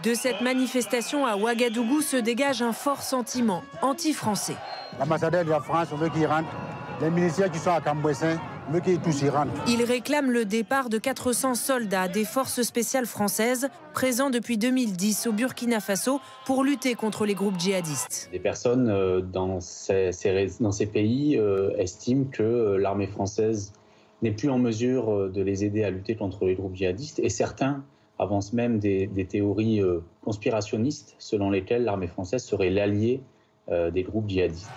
De cette manifestation à Ouagadougou se dégage un fort sentiment anti-français. L'ambassadeur de la France veut qu'il rentre. Les militaires qui sont à Cambouessin veulent qu'ils tous y rentrent. Il réclame le départ de 400 soldats des forces spéciales françaises présents depuis 2010 au Burkina Faso pour lutter contre les groupes djihadistes. Des personnes dans ces pays estiment que l'armée française n'est plus en mesure de les aider à lutter contre les groupes djihadistes et certains avancent même des théories conspirationnistes selon lesquelles l'armée française serait l'allié des groupes djihadistes.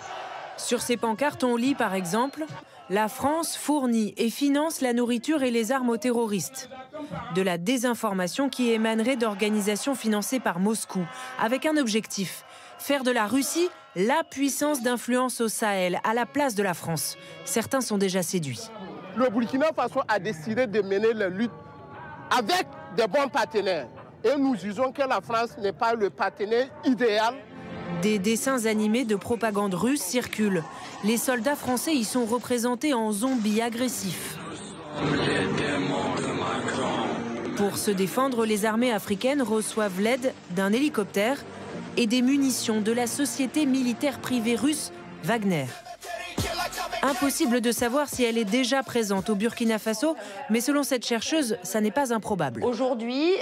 Sur ces pancartes, on lit par exemple « La France fournit et finance la nourriture et les armes aux terroristes ». De la désinformation qui émanerait d'organisations financées par Moscou, avec un objectif, faire de la Russie la puissance d'influence au Sahel, à la place de la France. Certains sont déjà séduits. Le Burkina Faso a décidé de mener la lutte avec de bons partenaires. Et nous jugeons que la France n'est pas le partenaire idéal. Des dessins animés de propagande russe circulent. Les soldats français y sont représentés en zombies agressifs. Pour se défendre, les armées africaines reçoivent l'aide d'un hélicoptère et des munitions de la société militaire privée russe Wagner. Impossible de savoir si elle est déjà présente au Burkina Faso, mais selon cette chercheuse, ça n'est pas improbable. Aujourd'hui,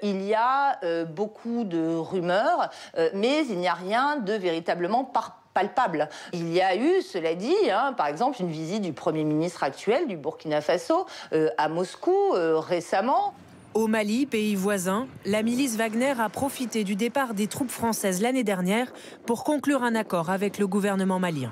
il y a beaucoup de rumeurs, mais il n'y a rien de véritablement palpable. Il y a eu, cela dit, par exemple, une visite du Premier ministre actuel du Burkina Faso à Moscou récemment. Au Mali, pays voisin, la milice Wagner a profité du départ des troupes françaises l'année dernière pour conclure un accord avec le gouvernement malien.